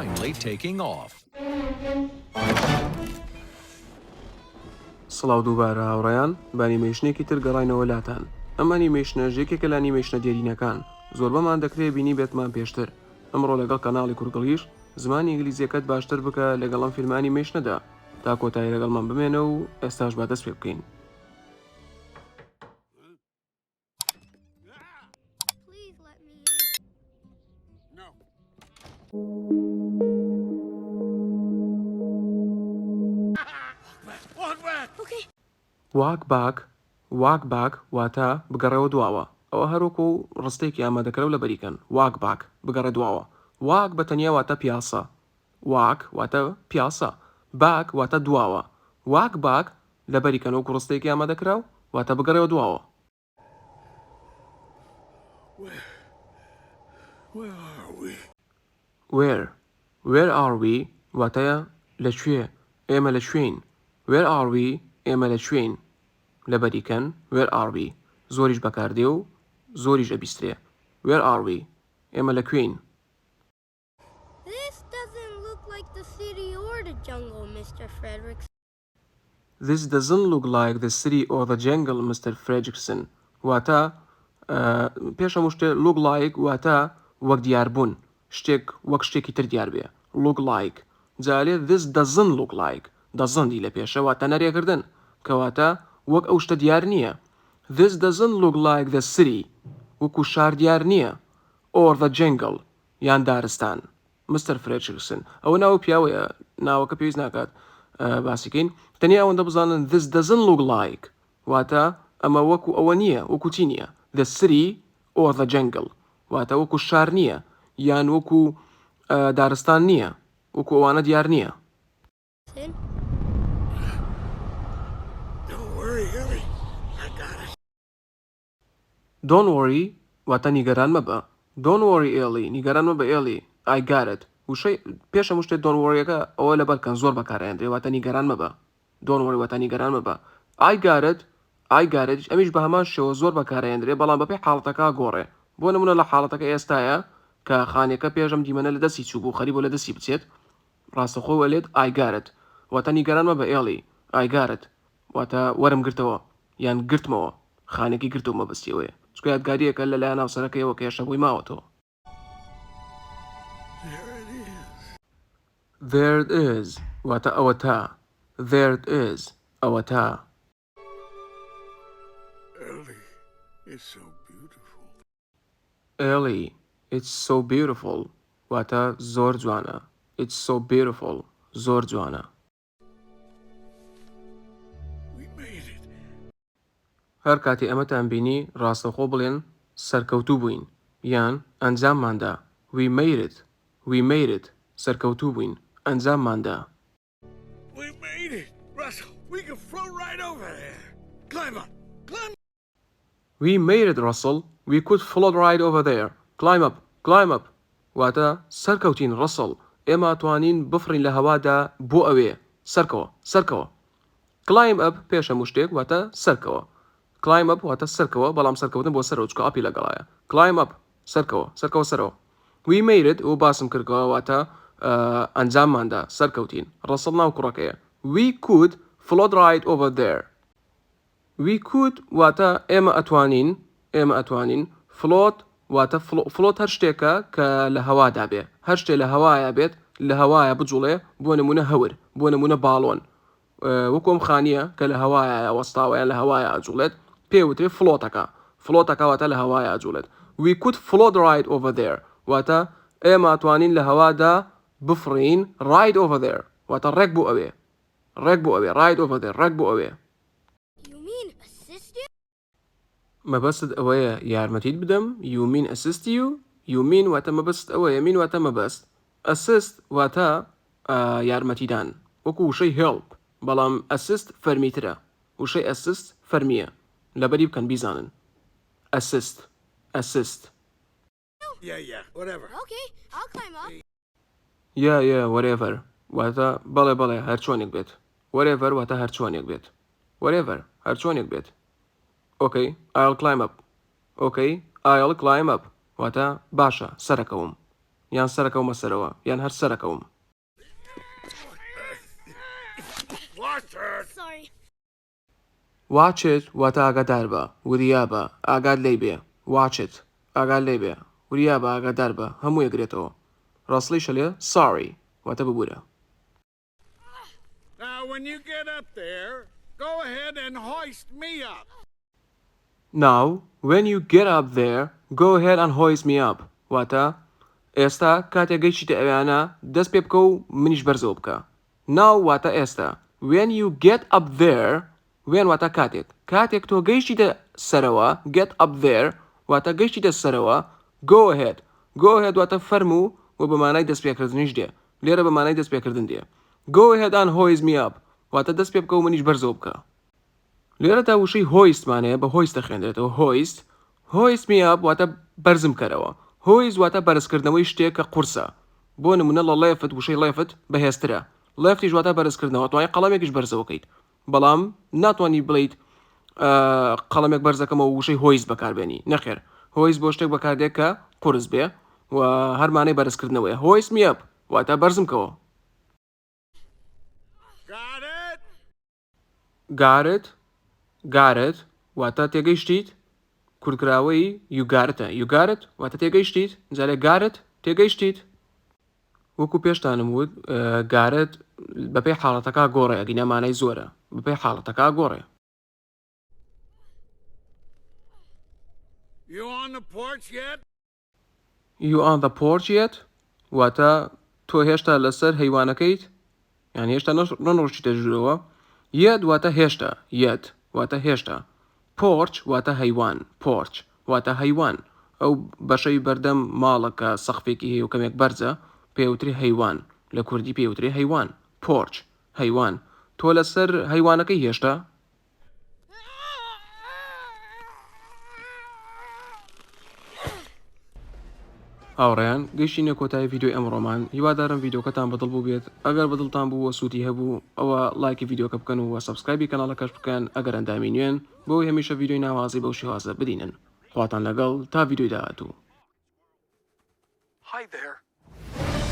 finally taking off. سڵاو دووبارە هاوڕێیان بانیمێشنێکی تر گەڕاینەوە لاتان ئەم ئەنیمێشنە یەکێکە لە ئەنیمێشنە دێرینەکان زۆر بەمان دەکرێت بینی بێتمان پێشتر ئەمڕۆ لەگەڵ کەناڵی کورگڵیش زمانی ئینگلیزیەکەت باشتر بکە لەگەڵ ئەم فیلمە ئەنیمێشنەدا تا کۆتایی لەگەڵمان بمێنە و ئێستاش با دەست پێ بکەین. walk back واتە بگەڕێەوە دواوە ئەوە هەروەکو ڕستێکی ئامادەکەرەوە لە بەریکەن walk back بگەڕێ دواوە walk بەتەنیا واتە پیاسە walk واتە پیاسە back واتە دواوە walk back لە بەریکەن وەکو ڕستێکی ئامادەکراو واتە بگەڕێەوە دواوە. Where are we واتە لەکوێ ئێمە لەکوێین where are we ئێمە لەکوێین لە بەریکەن where are we زۆریش بەکاردێ و زۆریش ئەبیسترێ where are we ئێمە لەکوێین. This doesn't look like the city or the jungle, Mr. Frederickson. This doesn't look like the city or the jungle, Mr. Frederickson. واتە پێش هەموو شتێ look like واتە وەک دیاربوون شتێک وەک شتێکی تر دیار بێ look like جالێ this doesn't look like doesn't لە پێشە واتە نەرێکردن کەواتە وەک ئەو شتە دیار نییە. This doesn't look like the city وەکو شار دیار نییە or the jungle یان دارستان. Mr. Frederickson ئەوە ناو پیاوەیە ناوەکە پێویست ناکات باسیکەین تەنیا ئەوەندە بزانن this doesn't look like واتە ئەمە وەکو ئەوە نییە وەکو چی نییە the city or the jungle واتە وەکو شار نییە یان وەکو دارستان نییە وەکو ئەوانە دیار نییە. Don't worry واتە نیگەران مەبە don't worry Ellie نیگەران مەبە Ellie I got it وشەی پێش هەموو شتێک don't worryەکە ئەوە لەبەرکەن زۆر بەکارهێنرێ واتە نیگەران مەبە don't worry واتە نیگەران مەبە I got it ئەمیش بە هەمان شێوە زۆر بەکارهێنرێ بەڵام بەپێی حاڵەتەکە گۆڕێ بۆ نمونە لە حاڵەتەکە ئێستایە کە خانێکە پێشەم دیمەنە لە دەستی چوو بوو خەری بۆ لە دەستی بچێت ڕاستەخۆ وەلێت I got it واتە نیگەران مەبە Ellie I got it واتە وەرم گرتەوە یان گرتمەوە خانێکی گرتەوە مەبەستیەوەیە چکە یادگاریەکە لەلایەن هاوسەرەکەیەوە کە هێشتەبووی ماوەتەوە. There it is واتە ئەوە تا there it is ئەوە تا. Ellie it's so beautiful واتە زۆر جوانە it's so beautiful زۆر جوانە. هەر کاتی ئەمەتان بینی ڕاستەخۆ بڵێن سەرکەوتوو بووین یان ئەنجامماندا we made it سەرکەوتوو بووین ئەنجامماندا. We made it Russell we could float right over there climb up واتە سەرکەوتین ڕەسڵ ئێمە توانین بفرین لە هەوادا بۆ ئەوێ سەرکەوە climb up پێش هەموو شتێک واتە سەرکەوە climb up واتە سەرکەوە بەڵام سەرکەوتن بۆ سەرەوە چکە ئاپی لەگەڵایە climb up سەرکەوە سەرەوە we made it و باسم کردەوە واتە ئەنجامماندا سەرکەوتین ڕەسڵ ناو کوڕەکەیە we could float right over there we could واتە ئێمە ئەتوانین float واتە float هەر شتێکە کە لە هەوادا بێ هەر شتێک لە هەوایە بێت لە هەوایە بجوڵێ بۆ نمونە هەور بۆ نمونە باڵۆن وەکۆم خانیە کە لە هەوایە وەستاوەیان لە هەوایە ئەجوڵێت پێوترێ فلۆتەکە واتە لە هەوایە ئەجوڵێت we could float right over there واتە ئێمە ئەتوانین لە هەوادا بفڕین right over there واتە ڕێک بۆ ئەوێ right over there ڕێک بۆ ئەوێ. مەبەست ئەوەیە یارمەتیت بدەم you mean assist you mean واتە مەبەست ئەوەیە mean واتە مەبەست assist واتە یارمەتیدان وەکو وشەی help بەڵام assist فەرمیترە وشەی assist فەرمیە لەبەری بکەن بیزانن assist whatever. Okay, I'll climb up. whatever واتە بەڵێ هەر چۆنێک بێت whatever واتە هەر چۆنێک بێت whatever هەر چۆنێک بێت. Okay, I'll climb up واتە باشە سەرەکەوم یان سەرەکەومە سەرەوە یان هەر سەرەکەوم. Sorry. Watch it واتە ئاگادار بە وریا بە ئاگاد لێی بێ. Watch it ئاگاد لێی بێ وریا بە ئاگادار بە هەموو یەکرێتەوە. ڕاستلیشە لێ sorry واتە ببوورە. Now, when you get up there, go ahead and hoist me up. Now when you get up there go ahead and hoist me up واتە ئێستا کاتێک گەیشتیتە ئەویانە دەست پێ بکە و منیش بەرزەوە بکە. Now واتە ئێستا when you get up there when واتە کاتێک تۆ گەیشتیتە سەرەوە get up there واتە گەیشتیتە سەرەوە go ahead واتە فەرموو و بەمانای دەستپێکردنیش دێ لێرە بەمانای دەستپێکردن دێ. go ahead and hoist me up واتە دەست پێ بکە و منیش بەرزەوە بکە. لێرەدا وشەی hoistمانەیە بە hoist دەخوێنرێتەوە hoist me up واتە بەرزم کەرەوە. hoist واتە بەرزکردنەوەی شتێک کە قورسە. بۆ نمونە لە لێفت وشەی لێفت بەهێزترە. لێفتیش واتە بەرزکردنەوە توانای قەڵەمێکیش بەرزەوەکەیت بەڵام ناتوانانی بڵیت قەڵەمێک بەرزەکەمەوە وشەی hoist بەکاربێنی نەخێر. hoist بۆ شتێک بەکاردێت کە قورس بێ و هەرمانەی بەرزکردنەوەیە. hoist me up واتە بەرزم کەوە. got it واتە تێگەیشتیت کورتکراوەی you got it واتە تێگەیشتیت جارێ got it تێگەیشتیت. وەکو پێشتانم وت got it بەپێی حاڵەتەکە گۆڕێ ئەگەنە مانای زۆرە بەپێی حاڵەتەکە گۆڕێ. You on the porch yet? You on the porch yet واتە تۆ هێشتا لەسەر هەیوانەکەیت یان هێشتا نەڕۆشتیتە ژوورەوە. yet واتە هێشتا واتە هێشتا. porch واتە هەیوان porch واتە هەیوان ئەو بەشەی بەردەم ماڵەکە سەقفێکی هەیە و کەمێک بەرزە پێوتری هەیوان لە کوردی پێوتری هەیوان porch هەیوان. تۆ لەسەر هەیوانەکەی هێشتا؟ ئاوڕێیان گەیشتینە کۆتایی ڤیدیۆی ئەمڕۆمان. هیوادارم ڤیدیۆکەتان بەدڵ بوو بێت. ئەگەر بەدڵتان بووە سووتی هەبوو ئەوە لایکی ڤیدیۆکە بکەن و سەبسکرایبی کەناڵەکەش بکەن ئەگەر ئەندامی نوێن بۆی هەمیشە ڤیدیۆی ناوازی بەو شێوازە بدینن. خواتان لەگەڵ تا ڤیدیۆی داهاتوو. Hi there.